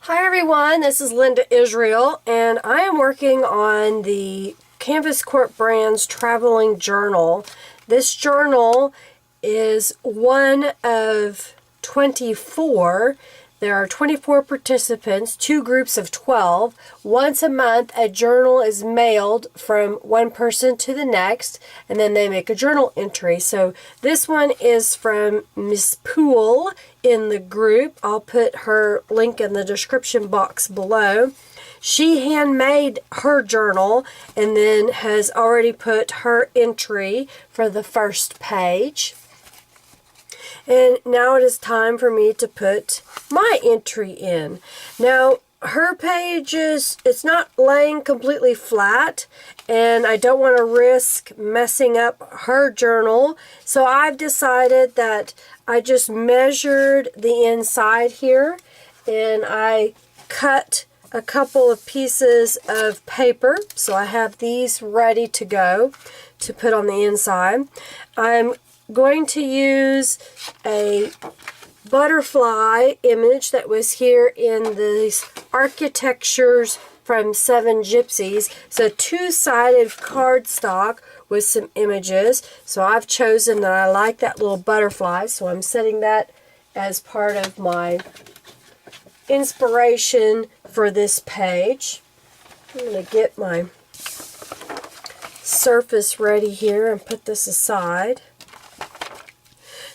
Hi everyone, this is Linda Israel, and I am working on the Canvas Corp Brands Traveling Journal. This journal is one of 24. There are 24 participants, two groups of 12. Once a month, a journal is mailed from one person to the next, and then they make a journal entry. So this one is from Miss Poole in the group. I'll put her link in the description box below. She handmade her journal and then has already put her entry for the first page. And now it is time for me to put my entry in. Now, her pages, it's not laying completely flat, and I don't want to risk messing up her journal. So I've decided that I just measured the inside here, and I cut a couple of pieces of paper. So I have these ready to go to put on the inside. I'm going to use a butterfly image that was here in these architectures from Seven Gypsies. So two-sided cardstock with some images. So I've chosen that I like that little butterfly, so I'm setting that as part of my inspiration for this page. I'm going to get my surface ready here and put this aside.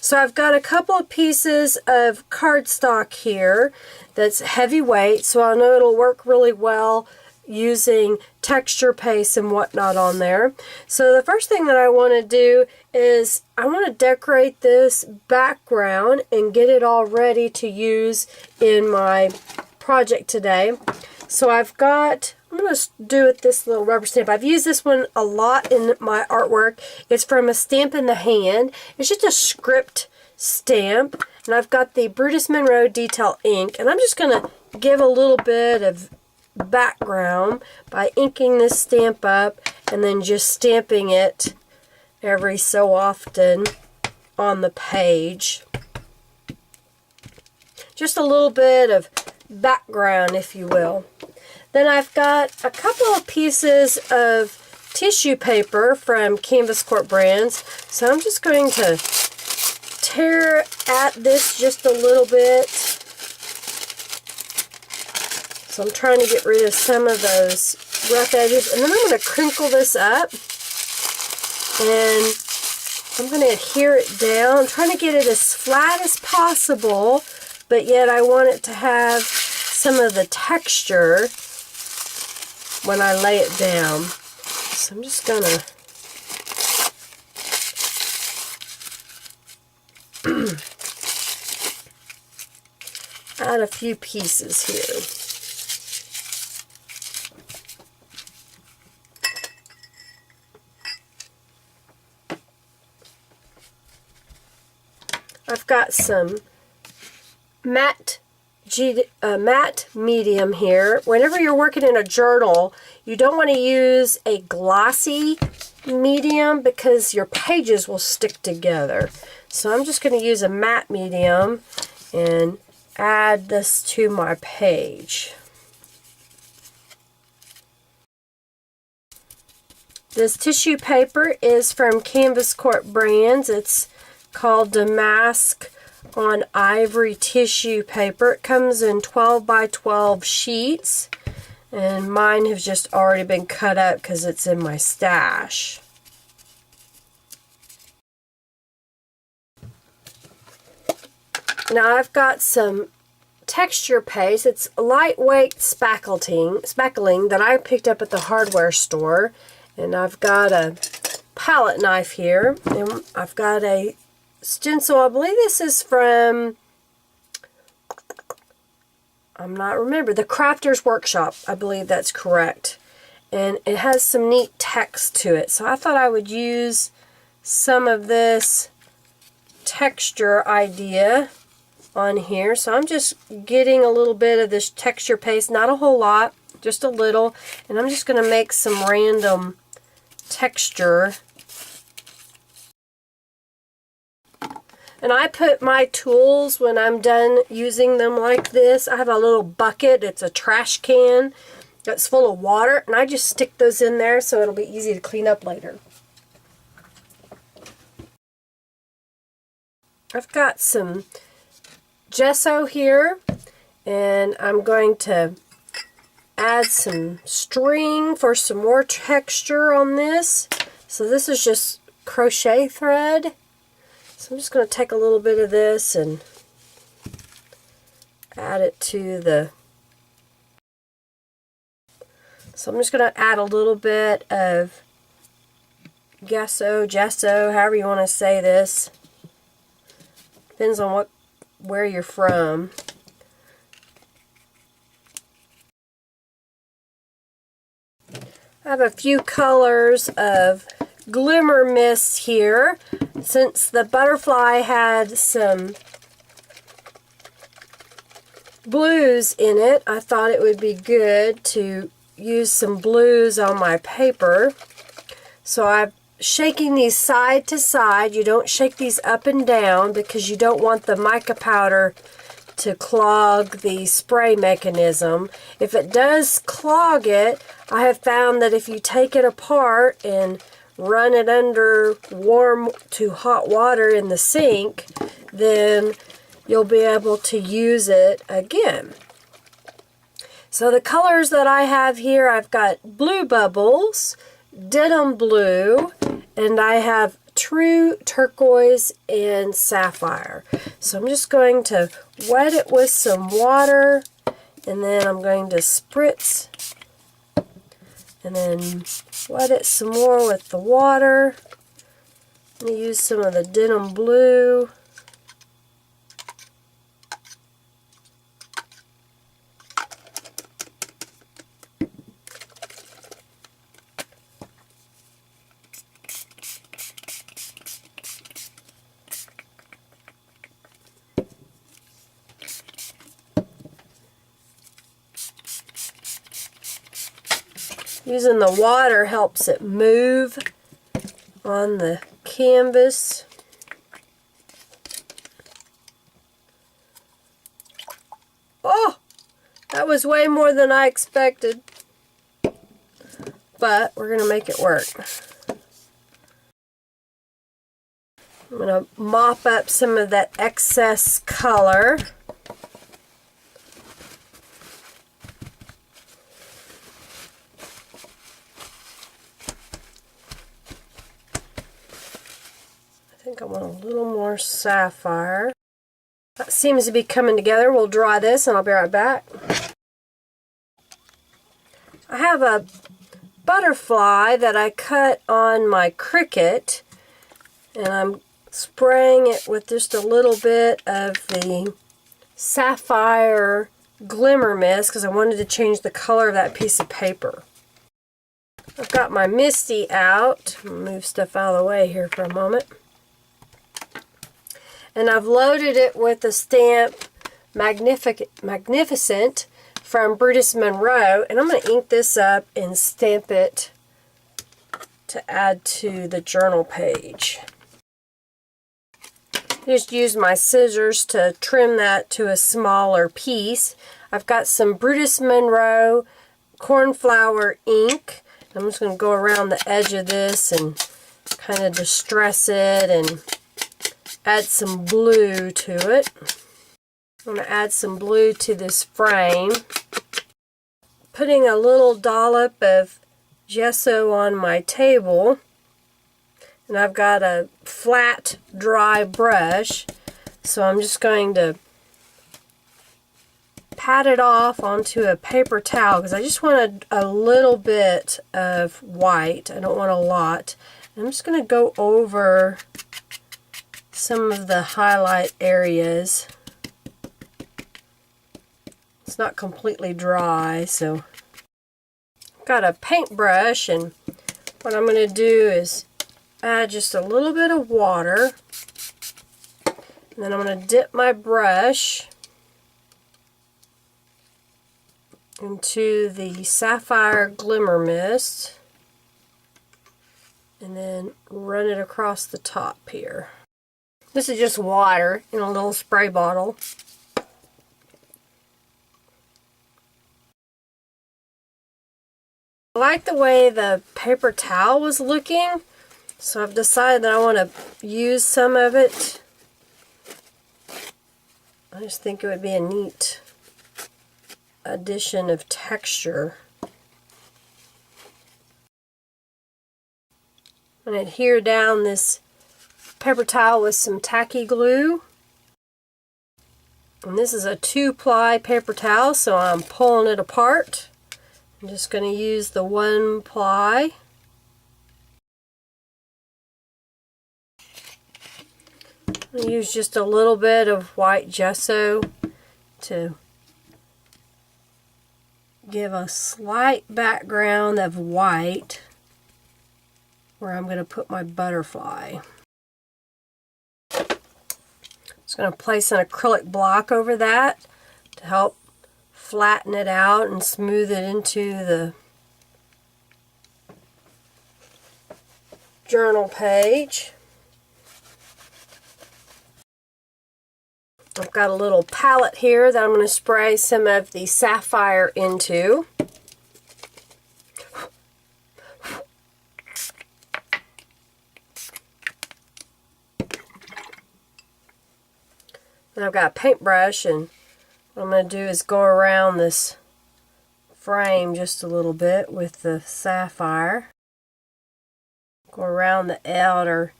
So I've got a couple of pieces of cardstock here that's heavyweight, so I know it'll work really well using texture paste and whatnot on there. So the first thing that I want to do is I want to decorate this background and get it all ready to use in my project today. So I'm going to do it this little rubber stamp. I've used this one a lot in my artwork. It's from a Stamp in the Hand. It's just a script stamp. And I've got the Brutus Monroe Detail ink. And I'm just going to give a little bit of background by inking this stamp up and then just stamping it every so often on the page. Just a little bit of background, if you will. Then I've got a couple of pieces of tissue paper from Canvas Corp Brands. So I'm just going to tear at this just a little bit. So I'm trying to get rid of some of those rough edges. And then I'm going to crinkle this up. And I'm going to adhere it down. I'm trying to get it as flat as possible, but yet I want it to have some of the texture when I lay it down. So I'm just going to add a few pieces here. I've got some matte medium here. Whenever you're working in a journal, you don't want to use a glossy medium because your pages will stick together. So I'm just going to use a matte medium and add this to my page. This tissue paper is from Canvas Corp Brands. It's called Damask on Ivory tissue paper. It comes in 12 by 12 sheets, and mine have just already been cut up because it's in my stash. Now I've got some texture paste. It's lightweight spackling that I picked up at the hardware store, and I've got a palette knife here, and I've got a stencil. I believe this is from, I'm not remember, the Crafter's Workshop. I believe that's correct. And it has some neat text to it. So I thought I would use some of this texture idea on here. So I'm just getting a little bit of this texture paste, not a whole lot, just a little. And I'm just going to make some random texture. And I put my tools when I'm done using them like this. I have a little bucket. It's a trash can that's full of water. And I just stick those in there so it'll be easy to clean up later. I've got some gesso here. And I'm going to add some string for some more texture on this. So this is just crochet thread. So I'm just going to take a little bit of this and add it to the... So I'm just going to add a little bit of gesso, however you want to say this. Depends on where you're from. I have a few colors of glimmer mists here. Since the butterfly had some blues in it, I thought it would be good to use some blues on my paper. So I'm shaking these side to side. You don't shake these up and down because you don't want the mica powder to clog the spray mechanism. If it does clog it, I have found that if you take it apart and run it under warm to hot water in the sink, then you'll be able to use it again. So the colors that I have here, I've got blue bubbles, denim blue, and I have true turquoise and sapphire. So I'm just going to wet it with some water, and then I'm going to spritz and then wet it some more with the water. I'm going to use some of the denim blue. Using the water helps it move on the canvas. Oh, that was way more than I expected. But we're going to make it work. I'm going to mop up some of that excess color. I think I want a little more sapphire. That seems to be coming together. We'll dry this and I'll be right back. I have a butterfly that I cut on my Cricut, and I'm spraying it with just a little bit of the sapphire glimmer mist because I wanted to change the color of that piece of paper. I've got my Misty out. I'll move stuff out of the way here for a moment. And I've loaded it with the stamp Magnificent from Brutus Monroe. And I'm going to ink this up and stamp it to add to the journal page. Just use my scissors to trim that to a smaller piece. I've got some Brutus Monroe cornflower ink. I'm just going to go around the edge of this and kind of distress it and add some blue to it. I'm going to add some blue to this frame. Putting a little dollop of gesso on my table. And I've got a flat, dry brush. So I'm just going to pat it off onto a paper towel because I just want a little bit of white. I don't want a lot. I'm just going to go over some of the highlight areas. It's not completely dry, so I've got a paintbrush, and what I'm going to do is add just a little bit of water, and then I'm going to dip my brush into the sapphire glimmer mist and then run it across the top here. This is just water in a little spray bottle. I like the way the paper towel was looking, so I've decided that I want to use some of it. I just think it would be a neat addition of texture. I'm going to adhere down this paper towel with some tacky glue. And this is a 2-ply paper towel, so I'm pulling it apart. I'm just going to use the 1-ply. I'll use just a little bit of white gesso to give a slight background of white where I'm going to put my butterfly. Just going to place an acrylic block over that to help flatten it out and smooth it into the journal page. I've got a little palette here that I'm going to spray some of the sapphire into. Then I've got a paintbrush, and what I'm going to do is go around this frame just a little bit with the sapphire. Go around the outer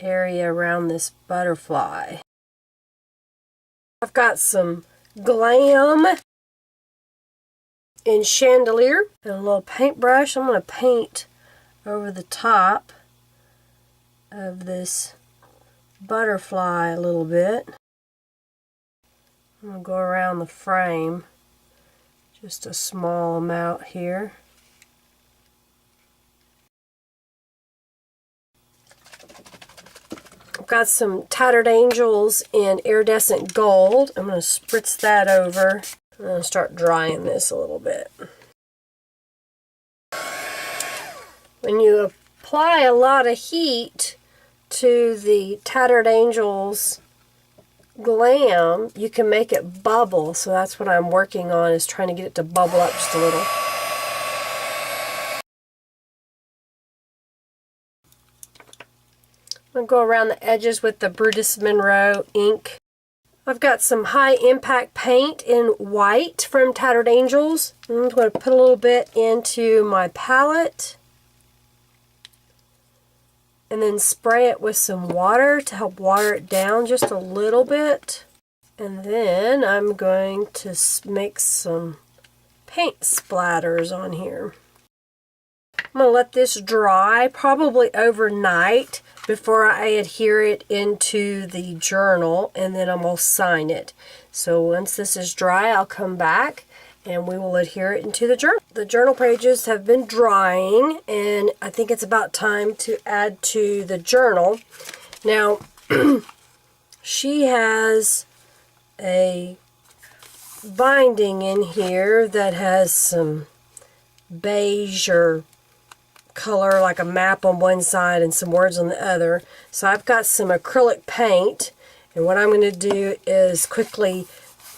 area around this butterfly. I've got some glam in chandelier and a little paintbrush. I'm going to paint over the top of this butterfly a little bit. I'm going to go around the frame, just a small amount here. I've got some Tattered Angels in iridescent gold. I'm going to spritz that over. I'm going to start drying this a little bit. When you apply a lot of heat to the Tattered Angels glam, you can make it bubble, so that's what I'm working on, is trying to get it to bubble up just a little. I'm going to go around the edges with the Brutus Monroe ink. I've got some high impact paint in white from Tattered Angels. I'm going to put a little bit into my palette and then spray it with some water to help water it down just a little bit. And then I'm going to make some paint splatters on here. I'm going to let this dry probably overnight before I adhere it into the journal, and then I'm going to sign it. So once this is dry, I'll come back and we will adhere it into the journal. The journal pages have been drying, and I think it's about time to add to the journal. Now, she has a binding in here that has some beige or color, like a map on one side and some words on the other. So I've got some acrylic paint, and what I'm going to do is quickly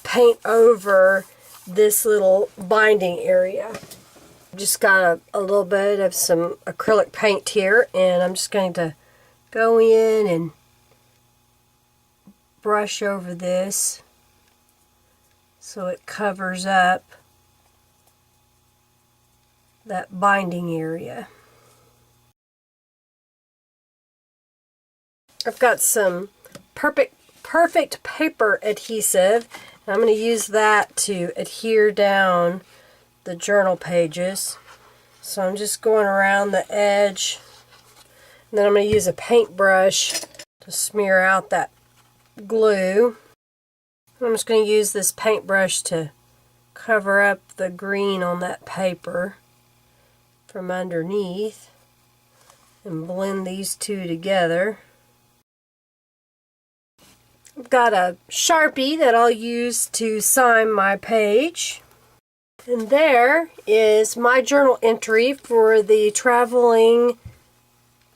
paint over this little binding area. I've just got a little bit of some acrylic paint here, and I'm just going to go in and brush over this so it covers up that binding area. I've got some perfect paper adhesive. I'm going to use that to adhere down the journal pages. So I'm just going around the edge, and then I'm going to use a paintbrush to smear out that glue. I'm just going to use this paintbrush to cover up the green on that paper from underneath and blend these two together. I've got a Sharpie that I'll use to sign my page. And there is my journal entry for the Traveling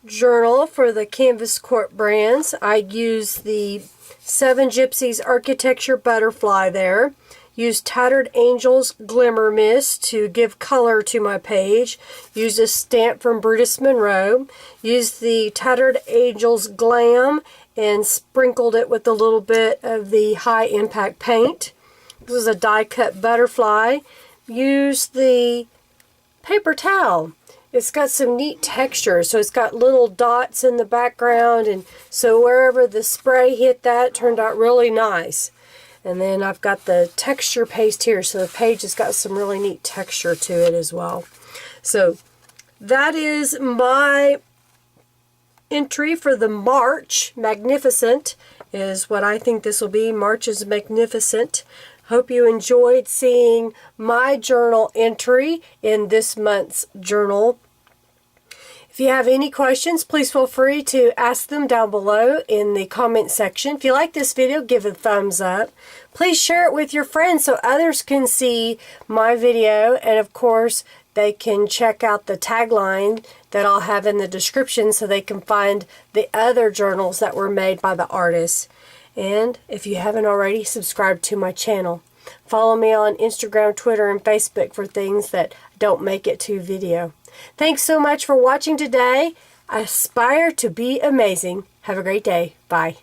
journal for the Canvas Corp Brands. I use the Seven Gypsies Architecture Butterfly there. Use Tattered Angels Glimmer Mists to give color to my page. Use a stamp from Brutus Monroe. Use the Tattered Angels Glam and sprinkled it with a little bit of the high impact paint. This is a die cut butterfly. Use the paper towel. It's got some neat texture, so it's got little dots in the background, and so wherever the spray hit that, it turned out really nice. And then I've got the texture paste here, so the page has got some really neat texture to it as well. So that is my entry for the March. Magnificent is what I think this will be. March is magnificent. Hope you enjoyed seeing my journal entry in this month's journal. If you have any questions, please feel free to ask them down below in the comment section. If you like this video, give it a thumbs up. Please share it with your friends so others can see my video, and of course they can check out the tagline that I'll have in the description so they can find the other journals that were made by the artists. And if you haven't already, subscribe to my channel. Follow me on Instagram, Twitter, and Facebook for things that don't make it to video. Thanks so much for watching today. Aspire to be amazing. Have a great day. Bye.